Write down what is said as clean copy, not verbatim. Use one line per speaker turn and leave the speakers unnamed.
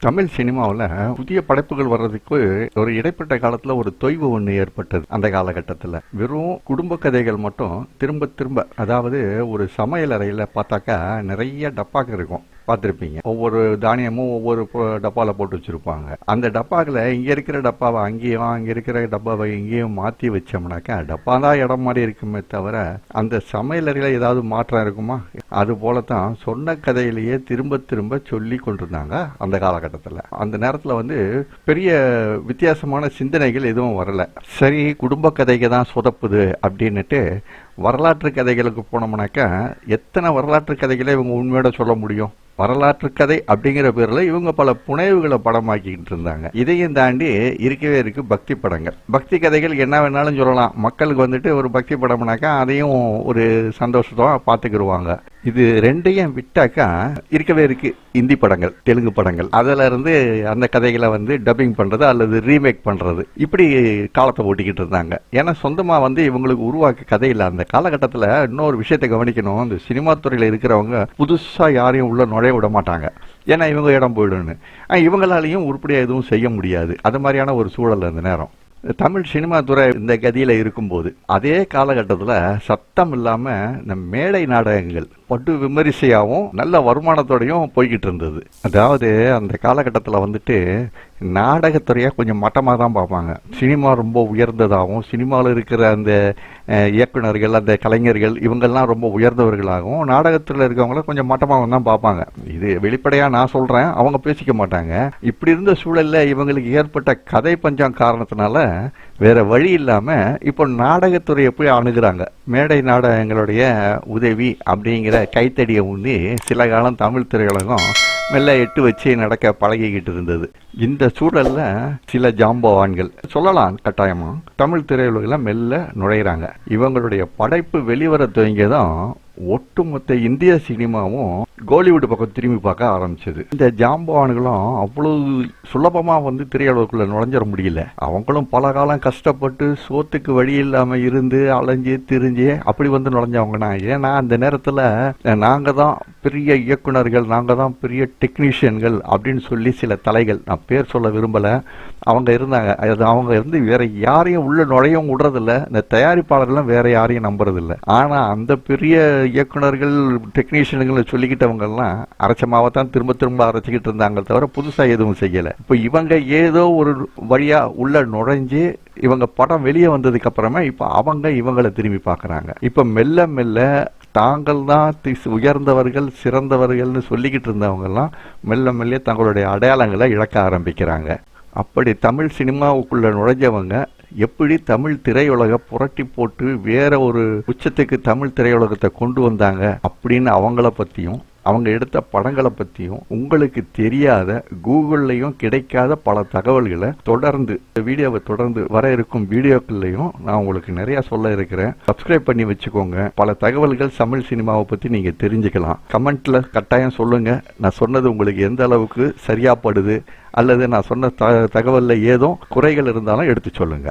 தமிழ் சினிமாவில் புதிய படைப்புகள் வர்றதுக்கு ஒரு இடைப்பட்ட காலத்துல ஒரு தொய்வு ஒன்று ஏற்பட்டது. அந்த காலகட்டத்தில் வெறும் குடும்ப கதைகள் மட்டும் திரும்ப திரும்ப, அதாவது ஒரு சமையல் அறையில பார்த்தாக்கா நிறைய டப்பாக்கள் இருக்கும், பார்த்துருப்பீங்க. ஒவ்வொரு தானியமும் ஒவ்வொரு டப்பாவில் போட்டு வச்சிருப்பாங்க. அந்த டப்பாக்களை இங்கே இருக்கிற டப்பாவை அங்கேயும் அங்கே இருக்கிற டப்பாவை இங்கேயும் மாற்றி வச்சோம்னாக்கா டப்பா தான் இடம் மாதிரி இருக்குமே தவிர அந்த சமையல் அறையில் ஏதாவது மாற்றம் இருக்குமா? அது போலத்தான் சொன்ன கதையிலேயே திரும்ப திரும்ப சொல்லி கொண்டிருந்தாங்க அந்த காலகட்டத்தில். அந்த நேரத்தில் பெரிய வித்தியாசமான சிந்தனைகள் எதுவும் வரல. சரி, குடும்ப கதைக்கு தான் சொதப்புது அப்படின்னுட்டு வரலாற்று கதைகளுக்கு போனோம்னாக்கா எத்தனை வரலாற்று கதைகளை இவங்க உண்மையோட சொல்ல முடியும்? வரலாற்று கதை அப்படிங்கிற பேர்ல இவங்க பல புனைவுகளை படமாக்கிட்டு இருந்தாங்க. இதையும் தாண்டி இருக்கவே இருக்கு பக்தி படங்கள். பக்தி கதைகள் என்ன வேணாலும் சொல்லலாம். மக்களுக்கு ஒரு பக்தி படம்னாக்கா அதையும் ஒரு சந்தோஷத்தோட பார்த்துக்கிடுவாங்க. இது ரெண்டையும் விட்டாக்கா இருக்கவே இருக்கு இந்தி படங்கள், தெலுங்கு படங்கள். அதுல இருந்து அந்த கதைகளை டப்பிங் பண்றது அல்லது ரீமேக் பண்றது, இப்படி காலத்தை ஓட்டிக்கிட்டு இருந்தாங்க. ஏன்னா சொந்தமா இவங்களுக்கு உருவாக்க கதை இல்லை. அந்த காலகட்டத்தில் இன்னொரு விஷயத்தை கவனிக்கணும். இந்த சினிமா துறையில் இருக்கிறவங்க புதுசா யாரையும் உள்ள நுழைய விட மாட்டாங்க. ஏன்னா இவங்க இடம் போயிடுன்னு. இவங்களாலையும் உருப்படியா எதுவும் செய்ய முடியாது. அது மாதிரியான ஒரு சூழல் அந்த நேரம். தமிழ் சினிமா துறை இந்த கதியில இருக்கும்போது அதே காலகட்டத்தில் சத்தம் இல்லாம இந்த மேடை நாடகங்கள் பட்டு விமரிசையாகவும் நல்ல வருமானத்தோடையும் போய்கிட்டு இருந்தது. அதாவது அந்த காலகட்டத்தில் நாடகத்துறையை கொஞ்சம் மட்டமாக தான் பார்ப்பாங்க. சினிமா ரொம்ப உயர்ந்ததாகவும், சினிமாவில் இருக்கிற அந்த இயக்குநர்கள், அந்த கலைஞர்கள் இவங்கெல்லாம் ரொம்ப உயர்ந்தவர்களாகவும், நாடகத்தில் இருக்கவங்கள கொஞ்சம் மட்டமாக தான் பார்ப்பாங்க. இது வெளிப்படையாக நான் சொல்கிறேன், அவங்க பேசிக்க மாட்டாங்க. இப்படி இருந்த சூழலில் இவங்களுக்கு ஏற்பட்ட கதை பஞ்சம் காரணத்தினால வேற வழி இல்லாம இப்போ நாடகத்துறையை போய் அணுகுறாங்க. மேடை நாடகங்களுடைய உதவி அப்படிங்கிற கைத்தடியை ஊன்றி சில காலம் தமிழ் திரையுலகம் மெல்ல எட்டு வச்சு நடக்க பழகிக்கிட்டு இருந்தது. இந்த சூழல்ல சில ஜாம்பவான்கள் சொல்லலாம் கட்டாயமா தமிழ் திரையுலகில் மெல்ல நுழைகிறாங்க. இவங்களுடைய படைப்பு வெளிவர துவங்கியதான் ஒட்டுமொத்த இந்திய சினிமாவும் கோலிவுட் பக்கம் திரும்பி பார்க்க ஆரம்பிச்சது. இந்த ஜாம்பவான்களும் அவ்வளவு சுலபமா திரையுலகுக்குள்ள நுழைஞ்சிட முடியல. அவங்களும் பல காலம் கஷ்டப்பட்டு சோத்துக்கு வழி இல்லாம இருந்து அலைஞ்சு திரிஞ்சு அப்படி நுழைஞ்சவங்கன்னா. ஏன்னா அந்த நேரத்துல நாங்க தான் பெரிய இயக்குனர்கள், நாங்க தான் பெரிய டெக்னீஷியன்கள் அப்படின்னு சொல்லி சில தலைகள், நான் பேர் சொல்ல விரும்பல, அவங்க இருந்தாங்க. அவங்க வேற யாரையும் உள்ள நுழையவும் விடுறதில்ல. இந்த தயாரிப்பாளர்களும் வேற யாரையும் நம்புறதில்லை. ஆனா அந்த பெரிய இயக்குனர்கள், டெக்னீஷியன்கள் சொல்லிக்கிட்டவங்க எல்லாம் அரைச்சமாவத்தான் திரும்ப திரும்ப அரைச்சிக்கிட்டு இருந்தாங்க தவிர புதுசா எதுவும் செய்யல. இப்ப இவங்க ஏதோ ஒரு வழியா உள்ள நுழைஞ்சு இவங்க படம் வெளியே வந்ததுக்கு அப்புறமா இப்ப இவங்களை திரும்பி பாக்குறாங்க. இப்ப மெல்ல மெல்ல தாங்கள் தான் உயர்ந்தவர்கள், சிறந்தவர்கள்னு சொல்லிக்கிட்டு இருந்தவங்க எல்லாம் மெல்ல மெல்ல தங்களுடைய அடையாளங்களை இழக்க ஆரம்பிக்கிறாங்க. அப்படி தமிழ் சினிமாவுக்குள்ள நுழைஞ்சவங்க எப்படி தமிழ் திரையுலக புரட்டி போட்டு வேற ஒரு உச்சத்துக்கு தமிழ் திரையுலகத்தை கொண்டு வந்தாங்க அப்படின்னு அவங்கள பத்தியும், அவங்க எடுத்த படங்களை பத்தியும் உங்களுக்கு தெரியாத, கூகுள்லையும் கிடைக்காத பல தகவல்களை தொடர்ந்து வீடியோவை தொடர்ந்து வர இருக்கும் வீடியோக்கள்லையும் நான் உங்களுக்கு நிறைய சொல்ல இருக்கிறேன். சப்ஸ்கிரைப் பண்ணி வச்சுக்கோங்க. பல தகவல்கள் தமிழ் சினிமாவை பத்தி நீங்க தெரிஞ்சுக்கலாம். கமெண்ட்ல கட்டாயம் சொல்லுங்க, நான் சொன்னது உங்களுக்கு எந்த அளவுக்கு சரியாப்படுது, அல்லது நான் சொன்ன தகவல்ல ஏதோ குறைகள் இருந்தாலும் எடுத்து சொல்லுங்க.